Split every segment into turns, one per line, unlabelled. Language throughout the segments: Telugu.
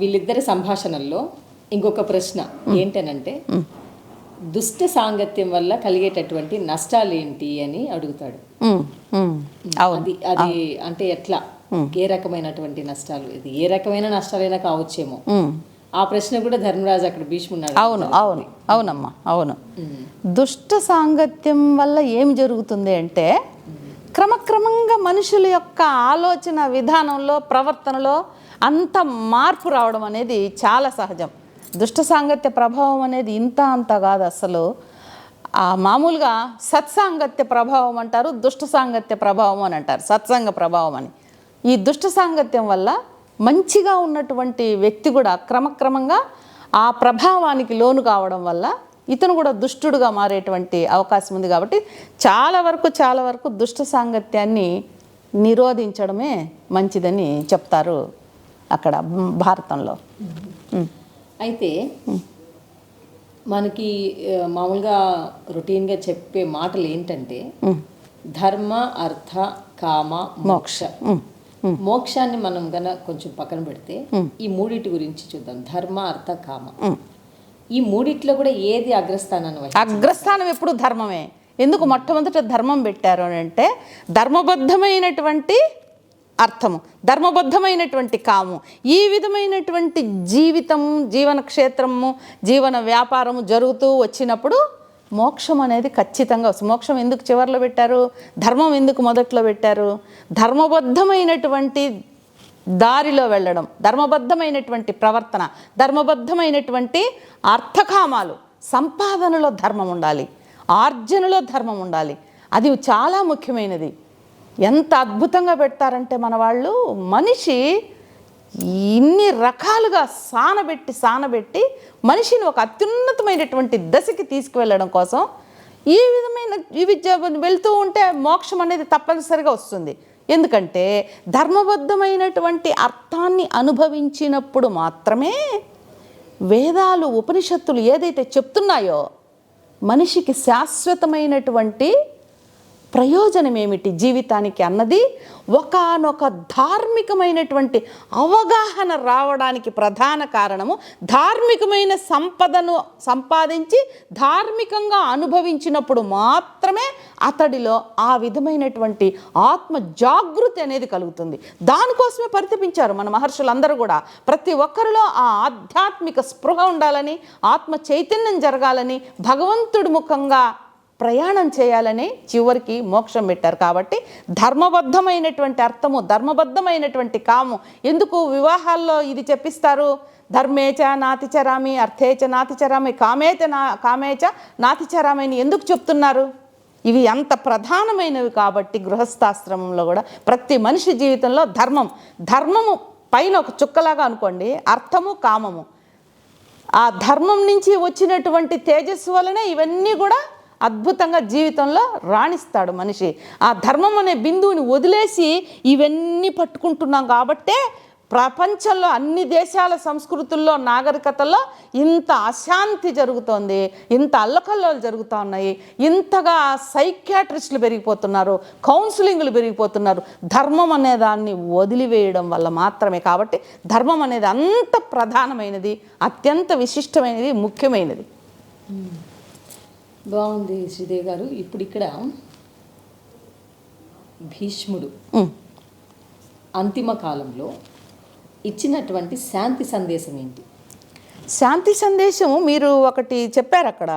వీళ్ళిద్దరి సంభాషణల్లో ఇంకొక ప్రశ్న ఏంటనంటే, దుష్ట సాంగత్యం వల్ల కలిగేటటువంటి నష్టాలు ఏంటి అని అడుగుతాడు. అది అంటే ఎట్లా, ఏ రకమైనటువంటి నష్టాలు, ఇది ఏ రకమైన నష్టాలైనా కావచ్చేమో. ఆ ప్రశ్న కూడా ధర్మరాజు అక్కడ భీష్మున్నాడు.
అవునమ్మా, అవును. దుష్ట సాంగత్యం వల్ల ఏం జరుగుతుంది అంటే, క్రమక్రమంగా మనుషుల యొక్క ఆలోచన విధానంలో, ప్రవర్తనలో అంత మార్పు రావడం అనేది చాలా సహజం. దుష్ట సాంగత్య ప్రభావం అనేది ఇంత అంత కాదు అసలు. మామూలుగా సత్సాంగత్య ప్రభావం అంటారు, దుష్ట సాంగత్య ప్రభావం అని అంటారు, సత్సంగ ప్రభావం అని. ఈ దుష్ట సాంగత్యం వల్ల మంచిగా ఉన్నటువంటి వ్యక్తి కూడా క్రమక్రమంగా ఆ ప్రభావానికి లోను కావడం వల్ల ఇతను కూడా దుష్టుడుగా మారేటువంటి అవకాశం ఉంది. కాబట్టి చాలా వరకు దుష్ట సాంగత్యాన్ని నిరోధించడమే మంచిదని చెప్తారు అక్కడ భారతంలో.
అయితే మనకి మామూలుగా రొటీన్గా చెప్పే మాటలు ఏంటంటే, ధర్మ, అర్థ, కామ, మోక్ష. మోక్షాన్ని మనం గన కొంచెం పక్కన పెడితే ఈ మూడిటి గురించి చూద్దాం. ధర్మ, అర్థ, కామ. ఈ మూడిట్లో కూడా ఏది అగ్రస్థానాన్ని?
అగ్రస్థానం ఎప్పుడు ధర్మమే. ఎందుకు మొట్టమొదట ధర్మం పెట్టారు అని అంటే, ధర్మబద్ధమైనటువంటి అర్థము, ధర్మబద్ధమైనటువంటి కాము, ఈ విధమైనటువంటి జీవితము, జీవన క్షేత్రము, జీవన వ్యాపారము జరుగుతూ వచ్చినప్పుడు మోక్షం అనేది ఖచ్చితంగా వస్తుంది. మోక్షం ఎందుకు చివరిలో పెట్టారు, ధర్మం ఎందుకు మొదట్లో పెట్టారు? ధర్మబద్ధమైనటువంటి దారిలో వెళ్ళడం, ధర్మబద్ధమైనటువంటి ప్రవర్తన, ధర్మబద్ధమైనటువంటి అర్థకామాలు, సంపాదనలో ధర్మం ఉండాలి, ఆర్జనలో ధర్మం ఉండాలి. అది చాలా ముఖ్యమైనది. ఎంత అద్భుతంగా పెడతారంటే మన వాళ్ళు, మనిషి ఇన్ని రకాలుగా సానబెట్టి మనిషిని ఒక అత్యున్నతమైనటువంటి దశకి తీసుకువెళ్ళడం కోసం ఇవి వెళ్తూ ఉంటే మోక్షం అనేది తప్పనిసరిగా వస్తుంది. ఎందుకంటే ధర్మబద్ధమైనటువంటి అర్థాన్ని అనుభవించినప్పుడు మాత్రమే వేదాలు, ఉపనిషత్తులు ఏదైతే చెప్తున్నాయో మనిషికి శాశ్వతమైనటువంటి ప్రయోజనం ఏమిటి జీవితానికి అన్నది ఒకానొక ధార్మికమైనటువంటి అవగాహన రావడానికి ప్రధాన కారణము, ధార్మికమైన సంపదను సంపాదించి ధార్మికంగా అనుభవించినప్పుడు మాత్రమే అతడిలో ఆ విధమైనటువంటి ఆత్మ జాగృతి అనేది కలుగుతుంది. దానికోసమే పరితపించారు మన మహర్షులందరూ కూడా. ప్రతి ఒక్కరిలో ఆ ఆధ్యాత్మిక స్పృహ ఉండాలని, ఆత్మ చైతన్యం జరగాలని, భగవంతుడి ముఖంగా ప్రయాణం చేయాలని చివరికి మోక్షం పెట్టారు. కాబట్టి ధర్మబద్ధమైనటువంటి అర్థము, ధర్మబద్ధమైనటువంటి కాము. ఎందుకు వివాహాల్లో ఇది చెప్పిస్తారు? ధర్మేచ నాతిచరామి, అర్థేచ నాతిచరామి, కామేచ నాతిచరామి అని ఎందుకు చెప్తున్నారు? ఇవి అంత ప్రధానమైనవి. కాబట్టి గృహస్థాశ్రమంలో కూడా ప్రతి మనిషి జీవితంలో ధర్మము పైన ఒక చుక్కలాగా అనుకోండి, అర్థము, కామము. ఆ ధర్మం నుంచి వచ్చినటువంటి తేజస్సు వలనే ఇవన్నీ కూడా అద్భుతంగా జీవితంలో రాణిస్తాడు మనిషి. ఆ ధర్మం అనే బిందువుని వదిలేసి ఇవన్నీ పట్టుకుంటున్నాం కాబట్టే ప్రపంచంలో అన్ని దేశాల సంస్కృతుల్లో, నాగరికతల్లో ఇంత అశాంతి జరుగుతోంది, ఇంత అల్లకల్లోలు జరుగుతూ ఉన్నాయి, ఇంతగా సైకియాట్రిస్టులు పెరిగిపోతున్నారు, కౌన్సిలింగ్లు పెరిగిపోతున్నారు. ధర్మం అనే దాన్ని వదిలివేయడం వల్ల మాత్రమే. కాబట్టి ధర్మం అనేది అంత ప్రధానమైనది, అత్యంత విశిష్టమైనది, ముఖ్యమైనది.
బాగుంది శ్రీదేవి గారు. ఇప్పుడు ఇక్కడ భీష్ముడు అంతిమ కాలంలో ఇచ్చినటువంటి శాంతి సందేశం ఏంటి?
శాంతి సందేశము మీరు ఒకటి చెప్పారు అక్కడ.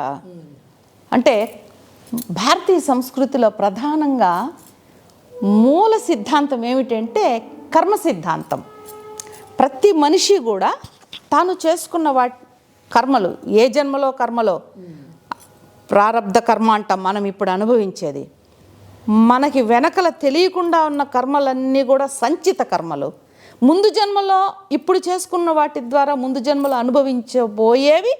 అంటే భారతీయ సంస్కృతిలో ప్రధానంగా మూల సిద్ధాంతం ఏమిటంటే కర్మ సిద్ధాంతం. ప్రతి మనిషి కూడా తాను చేసుకున్న కర్మలు, ఏ జన్మలో కర్మలో, ప్రారబ్ధ కర్మ అంటాం మనం ఇప్పుడు అనుభవించేది, మనకి వెనకల తెలియకుండా ఉన్న కర్మలన్నీ కూడా సంచిత కర్మలు. ముందు జన్మలో ఇప్పుడు చేసుకున్న వాటి ద్వారా ముందు జన్మలో అనుభవించబోయేవి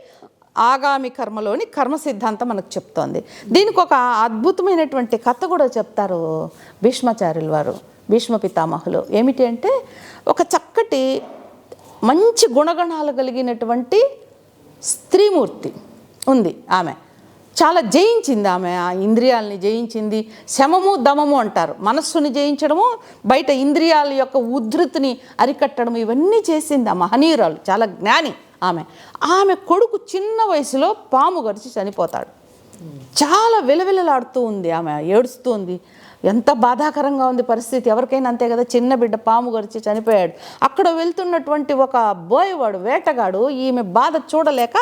ఆగామి కర్మలోని కర్మ సిద్ధాంతం మనకు చెప్తోంది. దీనికి ఒక అద్భుతమైనటువంటి కథ కూడా చెప్తారు భీష్మాచార్యుల వారు, భీష్మ పితామహులు. ఏమిటి అంటే, ఒక చక్కటి మంచి గుణగణాలు కలిగినటువంటి స్త్రీమూర్తి ఉంది. ఆమె చాలా జయించింది ఆమె, ఆ ఇంద్రియాలని జయించింది. శమము దమము అంటారు, మనస్సుని జయించడము, బయట ఇంద్రియాల యొక్క ఉద్ధృతిని అరికట్టడం, ఇవన్నీ చేసింది ఆ మహనీయురాలు, చాలా జ్ఞాని ఆమె. ఆమె కొడుకు చిన్న వయసులో పాము గడిచి చనిపోతాడు. చాలా విలవిలలాడుతూ ఉంది ఆమె, ఏడుస్తూ ఉంది. ఎంత బాధాకరంగా ఉంది పరిస్థితి, ఎవరికైనా అంతే కదా. చిన్న బిడ్డ పాము గడిచి చనిపోయాడు. అక్కడ వెళ్తున్నటువంటి ఒక బోయవాడు, వేటగాడు, ఈమె బాధ చూడలేక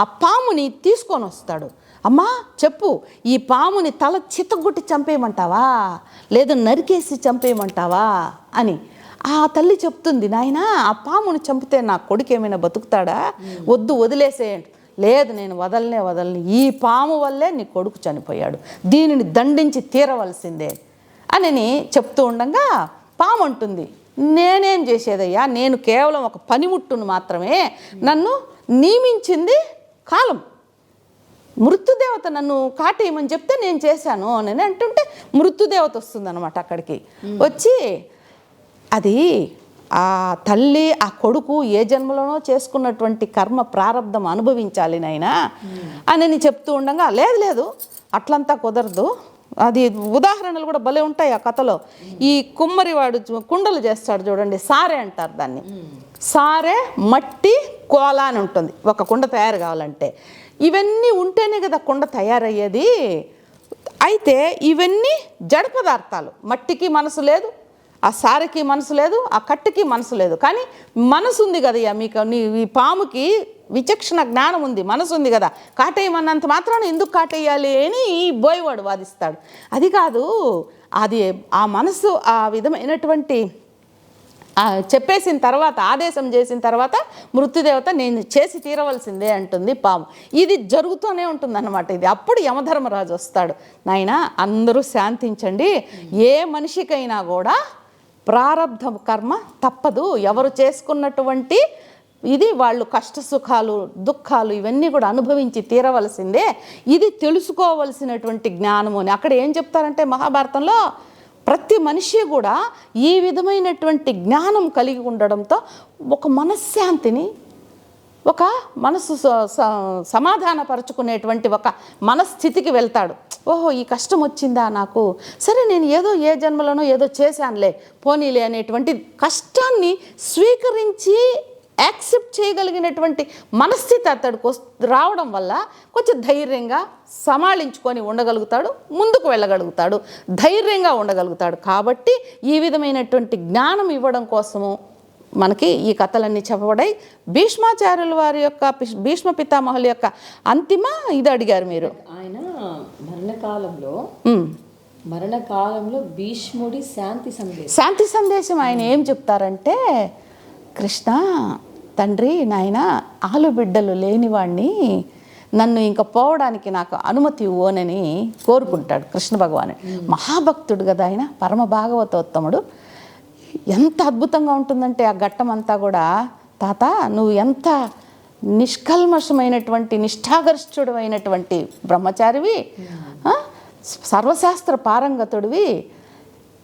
ఆ పాముని తీసుకొని వస్తాడు. అమ్మా చెప్పు, ఈ పాముని తల చితగొట్టి చంపేయమంటావా, లేదు నరికేసి చంపేయమంటావా అని. ఆ తల్లి చెప్తుంది, నాయనా ఆ పాముని చంపితే నా కొడుకు ఏమైనా బతుకుతాడా, వద్దు వదిలేసేయండి. లేదు, నేను వదలని, ఈ పాము వల్లే నీ కొడుకు చనిపోయాడు, దీనిని దండించి తీరవలసిందే అని చెప్తూ ఉండగా పాము అంటుంది, నేనేం చేసేదయ్యా, నేను కేవలం ఒక పనిముట్టును మాత్రమే, నన్ను నియమించింది కాలం, మృత్యుదేవత నన్ను కాటేయమని చెప్తే నేను చేశాను అని అంటుంటే మృత్యుదేవత వస్తుందన్నమాట అక్కడికి. వచ్చి అది ఆ తల్లి ఆ కొడుకు ఏ జన్మలోనో చేసుకున్నటువంటి కర్మ ప్రారంధం అనుభవించాలి నాయనా అని చెప్తూ ఉండగా, లేదు అట్లంతా కుదరదు, అది ఉదాహరణలు కూడా భలే ఉంటాయి ఆ కథలో. ఈ కుమ్మరివాడు కుండలు చేస్తాడు చూడండి, సారే అంటారు దాన్ని. సారే, మట్టి, కోల అని ఉంటుంది ఒక కుండ తయారు కావాలంటే. ఇవన్నీ ఉంటేనే కదా కుండ తయారయ్యేది. అయితే ఇవన్నీ జడ పదార్థాలు, మట్టికి మనసు లేదు, ఆ సారెకి మనసు లేదు, ఆ కట్టుకి మనసు లేదు, కానీ మనసు ఉంది కదయ్యా మీకు, ఈ పాముకి విచక్షణ జ్ఞానం ఉంది, మనసు ఉంది కదా, కాటేయమన్నంత మాత్రాన ఎందుకు కాటేయాలి అని ఈ బోయవాడు వాదిస్తాడు. అది కాదు, అది ఆ మనసు ఆ విధమైనటువంటి చెప్పేసిన తర్వాత, ఆదేశం చేసిన తర్వాత మృత్యుదేవత నేను చేసి తీరవలసిందే అంటుంది పాము. ఇది జరుగుతూనే ఉంటుందన్నమాట. ఇది అప్పుడు యమధర్మరాజు వస్తాడు, నాయనా అందరూ శాంతించండి, ఏ మనిషికైనా కూడా ప్రారబ్ధ కర్మ తప్పదు, ఎవరు చేసుకున్నటువంటి ఇది వాళ్ళు కష్ట సుఖాలు దుఃఖాలు ఇవన్నీ కూడా అనుభవించి తీరవలసిందే, ఇది తెలుసుకోవలసినటువంటి జ్ఞానము అని. అక్కడ ఏం చెప్తారంటే మహాభారతంలో ప్రతి మనిషి కూడా ఈ విధమైనటువంటి జ్ఞానం కలిగి ఉండడంతో ఒక మనశ్శాంతిని, ఒక మనసు సమాధానపరుచుకునేటువంటి ఒక మనస్థితికి వెళ్తాడు. ఓహో ఈ కష్టం వచ్చిందా నాకు, సరే నేను ఏ జన్మలోనో ఏదో చేశానులే పోనీలే అనేటువంటి కష్టాన్ని స్వీకరించి యాక్సెప్ట్ చేయగలిగినటువంటి మనస్థితి అతడికి రావడం వల్ల కొంచెం ధైర్యంగా సమాళించుకొని ఉండగలుగుతాడు, ముందుకు వెళ్ళగలుగుతాడు, ధైర్యంగా ఉండగలుగుతాడు. కాబట్టి ఈ విధమైనటువంటి జ్ఞానం ఇవ్వడం కోసము మనకి ఈ కథలన్నీ చెప్పబడాయి. భీష్మాచార్యుల వారి యొక్క, భీష్మ పితామహుల యొక్క అంతిమ ఇది అడిగారు మీరు.
ఆయన మరణకాలంలో భీష్ముడి
శాంతి సందేశం ఆయన ఏం చెప్తారంటే, కృష్ణ తండ్రి నాయన ఆలుబిడ్డలు లేనివాడిని, నన్ను ఇంకా పోవడానికి నాకు అనుమతి ఇవ్వనని కోరుకుంటాడు కృష్ణ భగవాను. మహాభక్తుడు కదా ఆయన, పరమ భాగవతోత్తముడు. ఎంత అద్భుతంగా ఉంటుందంటే ఆ ఘట్టమంతా కూడా, తాత నువ్వు ఎంత నిష్కల్మషమైనటువంటి నిష్ఠాగరిష్ఠుడు అయినటువంటి బ్రహ్మచారివి, సర్వశాస్త్ర పారంగతుడివి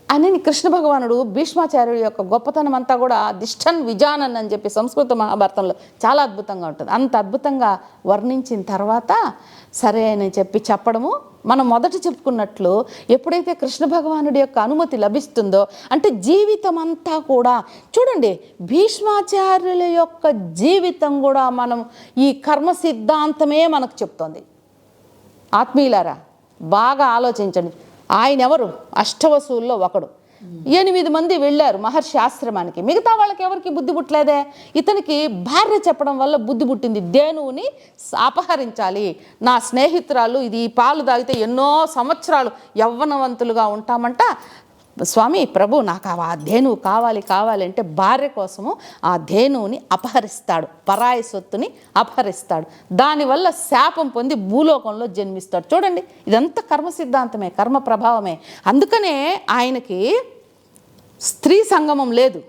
అని కృష్ణ భగవానుడు భీష్మాచార్యుడి యొక్క గొప్పతనం అంతా కూడా దిష్టన్ విజానన్ అని చెప్పి సంస్కృత మహాభారతంలో చాలా అద్భుతంగా ఉంటుంది. అంత అద్భుతంగా వర్ణించిన తర్వాత సరే అని చెప్పడము, మనం మొదట చెప్పుకున్నట్లు ఎప్పుడైతే కృష్ణ భగవానుడి యొక్క అనుమతి లభిస్తుందో, అంటే జీవితం అంతా కూడా చూడండి, భీష్మాచార్యుల యొక్క జీవితం కూడా మనం ఈ కర్మ సిద్ధాంతమే మనకు చెప్తోంది. ఆత్మీయులారా బాగా ఆలోచించండి. ఆయన ఎవరు? అష్టవసువుల్లో ఒకడు. 8 మంది వెళ్ళారు మహర్షి ఆశ్రమానికి, మిగతా వాళ్ళకి ఎవరికి బుద్ధి పుట్టలేదే. ఇతనికి భార్య చెప్పడం వల్ల బుద్ధి పుట్టింది, ధేనువుని అపహరించాలి, నా స్నేహితురాలు ఇది ఈ పాలు తాగితే ఎన్నో సంవత్సరాలు యవ్వనవంతులుగా ఉంటామంట, స్వామి ప్రభు నాకు ఆ ధేనువు కావాలి అంటే భార్య కోసము ఆ ధేనువుని అపహరిస్తాడు, పరాయి సొత్తుని అపహరిస్తాడు. దానివల్ల శాపం పొంది భూలోకంలో జన్మిస్తాడు. చూడండి, ఇదంతా కర్మ సిద్ధాంతమే, కర్మ ప్రభావమే. అందుకనే ఆయనకి స్త్రీ సంగమం లేదు,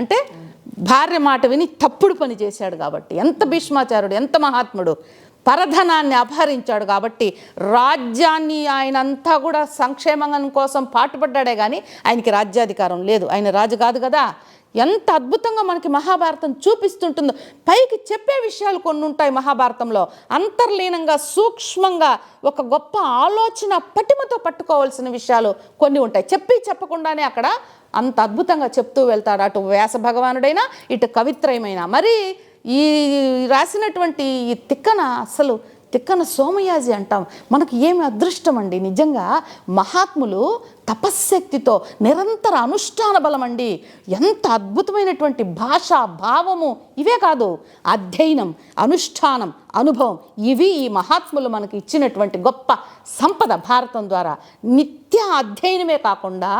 అంటే భార్య మాట విని తప్పుడు పని చేశాడు కాబట్టి. ఎంత భీష్మాచార్యుడు, ఎంత మహాత్ముడు, పరధనాన్ని అపహరించాడు కాబట్టి రాజ్యాన్ని ఆయనంతా కూడా సంక్షేమం కోసం పాటుపడ్డాడే కానీ ఆయనకి రాజ్యాధికారం లేదు. ఆయన రాజు కాదు కదా, ఎంత అద్భుతంగా మనకి మహాభారతం చూపిస్తుంటుందో. పైకి చెప్పే విషయాలు కొన్ని ఉంటాయి మహాభారతంలో, అంతర్లీనంగా సూక్ష్మంగా ఒక గొప్ప ఆలోచన పటిమతో పట్టుకోవాల్సిన విషయాలు కొన్ని ఉంటాయి. చెప్పకుండానే అక్కడ అంత అద్భుతంగా చెప్తూ వెళ్తాడు, అటు వ్యాస భగవానుడైనా ఇటు కవిత్రయమైన. మరి ఈ రాసినటువంటి ఈ తిక్కన సోమయాజి అంటాం. మనకు ఏమి అదృష్టం అండి నిజంగా. మహాత్ములు తపశ్శక్తితో నిరంతర అనుష్ఠాన బలం అండి. ఎంత అద్భుతమైనటువంటి భాష, భావము, ఇవే కాదు అధ్యయనం, అనుష్ఠానం, అనుభవం, ఇవి ఈ మహాత్ములు మనకి ఇచ్చినటువంటి గొప్ప సంపద. భారతం ద్వారా నిత్య అధ్యయనమే కాకుండా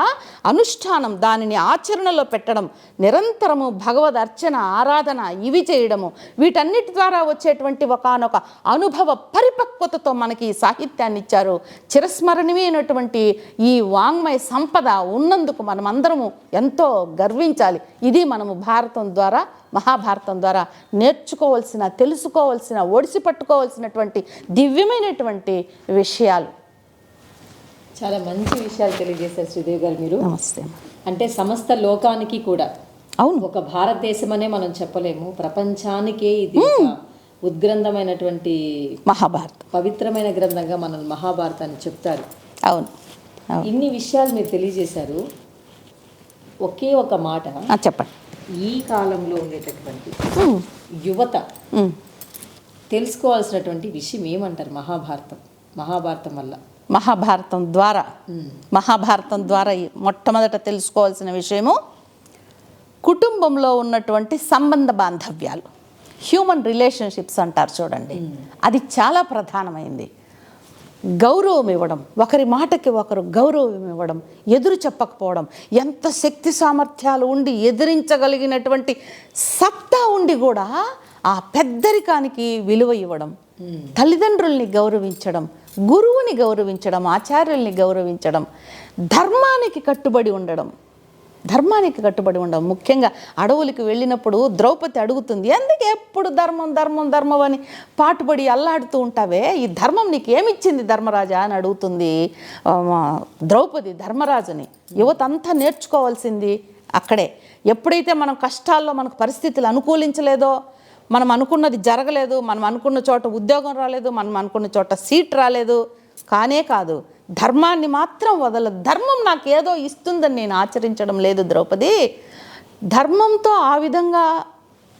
అనుష్ఠానం, దానిని ఆచరణలో పెట్టడం, నిరంతరము భగవద్ అర్చన, ఆరాధన ఇవి చేయడము, వీటన్నిటి ద్వారా వచ్చేటువంటి ఒకానొక అనుభవ పరిపక్వతతో మనకి ఈ సాహిత్యాన్ని ఇచ్చారు. చిరస్మరణీయమైనటువంటి ఈ వాంగ్మయ సంపద ఉన్నందుకు మనమందరము ఎంతో గర్వించాలి. ఇది మనము భారతం ద్వారా, మహాభారతం ద్వారా నేర్చుకోవాల్సిన, తెలుసుకోవాల్సిన, ఒడిసి పట్టుకోవాల్సినటువంటి దివ్యమైనటువంటి విషయాలు.
చాలా మంచి విషయాలు తెలియజేశారు శ్రీదేవి గారు మీరు.
నమస్తే.
అంటే సమస్త లోకానికి కూడా,
అవును,
ఒక భారతదేశమనే మనం చెప్పలేము, ప్రపంచానికే ఇది ఒక ఉద్గ్రంథమైనటువంటి
మహాభారతం,
పవిత్రమైన గ్రంథంగా మనం మహాభారతాన్ని చెప్తారు.
అవును.
ఇన్ని విషయాలు మీరు తెలియజేశారు. ఒకే ఒక మాట,
చెప్పండి.
ఈ కాలంలో ఉండేటటువంటి యువత తెలుసుకోవాల్సినటువంటి విషయం ఏమంటారు? మహాభారతం వల్ల, మహాభారతం ద్వారా మొట్టమొదట తెలుసుకోవాల్సిన విషయము కుటుంబంలో ఉన్నటువంటి సంబంధ బాంధవ్యాలు, హ్యూమన్ రిలేషన్షిప్స్ అంటారు చూడండి. అది చాలా ప్రధానమైంది. గౌరవం ఇవ్వడం, ఒకరి మాటకి ఒకరు గౌరవం ఇవ్వడం, ఎదురు చెప్పకపోవడం, ఎంత శక్తి సామర్థ్యాలు ఉండి ఎదిరించగలిగినటువంటి సత్తా ఉండి కూడా ఆ పెద్దరికానికి విలువ ఇవ్వడం, తల్లిదండ్రుల్ని గౌరవించడం, గురువుని గౌరవించడం, ఆచార్యుల్ని గౌరవించడం, ధర్మానికి కట్టుబడి ఉండడం. ముఖ్యంగా అడవులకి వెళ్ళినప్పుడు ద్రౌపది అడుగుతుంది, ఎందుకు ఎప్పుడు ధర్మం అని పాటుపడి అల్లాడుతూ ఉంటావే, ఈ ధర్మం నీకు ఏమిచ్చింది ధర్మరాజా అని అడుగుతుంది ద్రౌపది ధర్మరాజుని. యువత అంతా నేర్చుకోవాల్సింది అక్కడే. ఎప్పుడైతే మనం కష్టాల్లో మనకు పరిస్థితులు అనుకూలించలేదో, మనం అనుకున్నది జరగలేదు, మనం అనుకున్న చోట ఉద్యోగం రాలేదు, మనం అనుకున్న చోట సీట్ రాలేదు, కాదు, ధర్మాన్ని మాత్రం వదలదు. ధర్మం నాకు ఏదో ఇస్తుందని నేను ఆచరించడం లేదు ద్రౌపది. ధర్మంతో ఆ విధంగా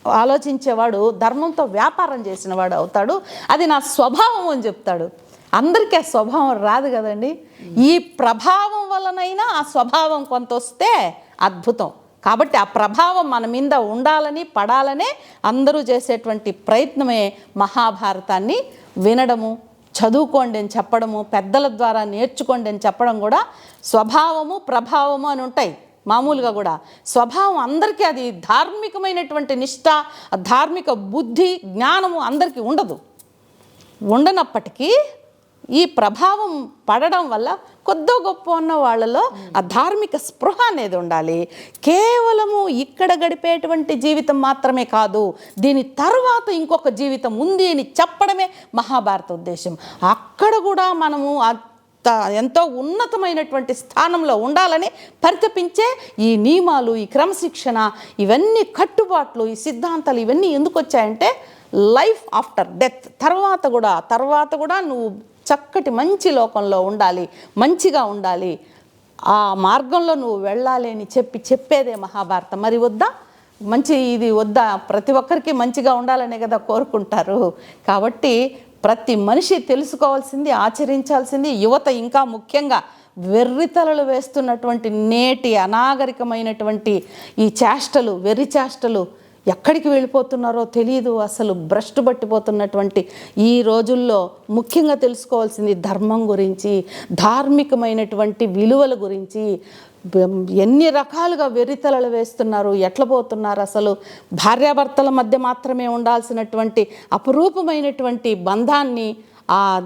ఆలోచించేవాడు ధర్మంతో వ్యాపారం చేసినవాడు అవుతాడు. అది నా స్వభావం అని చెప్తాడు. అందరికీ ఆ స్వభావం రాదు కదండి. ఈ ప్రభావం వలనైనా ఆ స్వభావం కొంత వస్తే అద్భుతం. కాబట్టి ఆ ప్రభావం మన మీద ఉండాలని, పడాలనే అందరూ చేసేటువంటి ప్రయత్నమే మహాభారతాన్ని వినడము, చదువుకోండి అని చెప్పడము, పెద్దల ద్వారా నేర్చుకోండి అని చెప్పడం కూడా స్వభావము, ప్రభావము అని ఉంటాయి. మామూలుగా కూడా స్వభావం అందరికీ, అది ధార్మికమైనటువంటి నిష్ఠ, ధార్మిక బుద్ధి, జ్ఞానము అందరికీ ఉండనప్పటికీ ఈ ప్రభావం పడడం వల్ల కొద్దో గొప్ప ఉన్న వాళ్ళలో ఆ ధార్మిక స్పృహ అనేది ఉండాలి. కేవలము ఇక్కడ గడిపేటువంటి జీవితం మాత్రమే కాదు, దీని తర్వాత ఇంకొక జీవితం ఉంది అని చెప్పడమే మహాభారత ఉద్దేశం. అక్కడ కూడా మనము ఎంతో ఉన్నతమైనటువంటి స్థానంలో ఉండాలని పరితపించే ఈ నియమాలు, ఈ క్రమశిక్షణ, ఇవన్నీ కట్టుబాట్లు, ఈ సిద్ధాంతాలు ఇవన్నీ ఎందుకు వచ్చాయంటే లైఫ్ ఆఫ్టర్ డెత్, తర్వాత కూడా నువ్వు చక్కటి మంచి లోకంలో ఉండాలి, మంచిగా ఉండాలి, ఆ మార్గంలో నువ్వు వెళ్ళాలి అని చెప్పేదే మహాభారతం. మరి ఇది వద్దా? ప్రతి ఒక్కరికి మంచిగా ఉండాలనే కదా కోరుకుంటారు. కాబట్టి ప్రతి మనిషి తెలుసుకోవాల్సింది, ఆచరించాల్సింది, యువత ఇంకా ముఖ్యంగా వెర్రితలలు వేస్తున్నటువంటి నేటి అనాగరికమైనటువంటి ఈ చేష్టలు, వెర్రి చేష్టలు ఎక్కడికి వెళ్ళిపోతున్నారో తెలియదు. అసలు భ్రష్టు పట్టిపోతున్నటువంటి ఈ రోజుల్లో ముఖ్యంగా తెలుసుకోవాల్సింది ధర్మం గురించి, ధార్మికమైనటువంటి విలువల గురించి. ఎన్ని రకాలుగా వెర్రితలలు వేస్తున్నారు, ఎట్లా పోతున్నారు. అసలు భార్యాభర్తల మధ్య మాత్రమే ఉండాల్సినటువంటి అపురూపమైనటువంటి బంధాన్ని,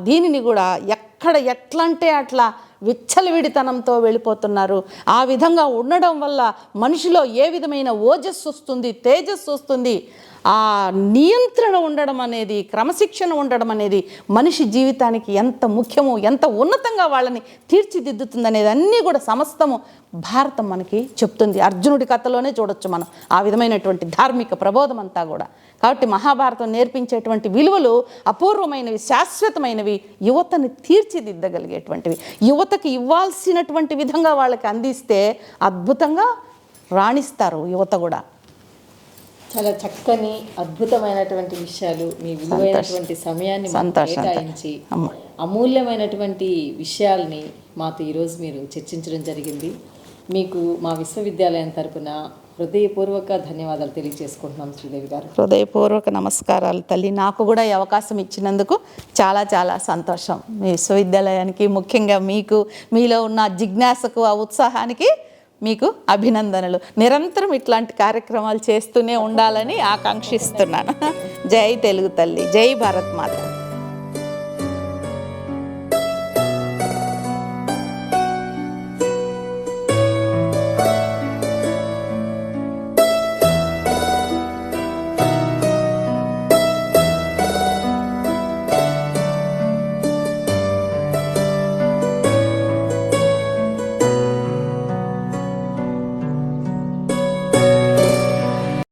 దీనిని కూడా ఎట్లంటే అట్లా
విచ్చలవిడితనంతో వెళ్ళిపోతున్నారు. ఆ విధంగా ఉండడం వల్ల మనిషిలో ఏ విధమైన ఓజస్సు వస్తుంది, తేజస్సు వస్తుంది, ఆ నియంత్రణ ఉండడం అనేది, క్రమశిక్షణ ఉండడం అనేది మనిషి జీవితానికి ఎంత ముఖ్యమో, ఎంత ఉన్నతంగా వాళ్ళని తీర్చిదిద్దుతుంది అనేది అన్నీ కూడా సమస్తము భారతం మనకి చెప్తుంది. అర్జునుడి కథలోనే చూడొచ్చు మనం ఆ విధమైనటువంటి ధార్మిక ప్రబోధం అంతా కూడా. కాబట్టి మహాభారతం నేర్పించేటువంటి విలువలు అపూర్వమైనవి, శాశ్వతమైనవి, యువతని తీర్చిదిద్దగలిగేటువంటివి. యువతకి ఇవ్వాల్సినటువంటి విధంగా వాళ్ళకి అందిస్తే అద్భుతంగా రాణిస్తారు యువత కూడా.
చాలా చక్కని అద్భుతమైనటువంటి విషయాలు, మీ విలువైనటువంటి సమయాన్ని మాకు కేటాయించి అమూల్యమైనటువంటి విషయాల్ని మాతో ఈరోజు మీరు చర్చించడం జరిగింది. మీకు మా విశ్వవిద్యాలయం తరపున హృదయపూర్వక ధన్యవాదాలు తెలియజేసుకుంటున్నాం శ్రీదేవి గారు.
హృదయపూర్వక నమస్కారాలు తల్లి. నాకు కూడా ఈ అవకాశం ఇచ్చినందుకు చాలా చాలా సంతోషం. మీ విశ్వవిద్యాలయానికి, ముఖ్యంగా మీకు, మీలో ఉన్న జిజ్ఞాసకు, ఆ ఉత్సాహానికి మీకు అభినందనలు. నిరంతరం ఇట్లాంటి కార్యక్రమాలు చేస్తూనే ఉండాలని ఆకాంక్షిస్తున్నాను. జై తెలుగు తల్లి, జై భారత్ మాత.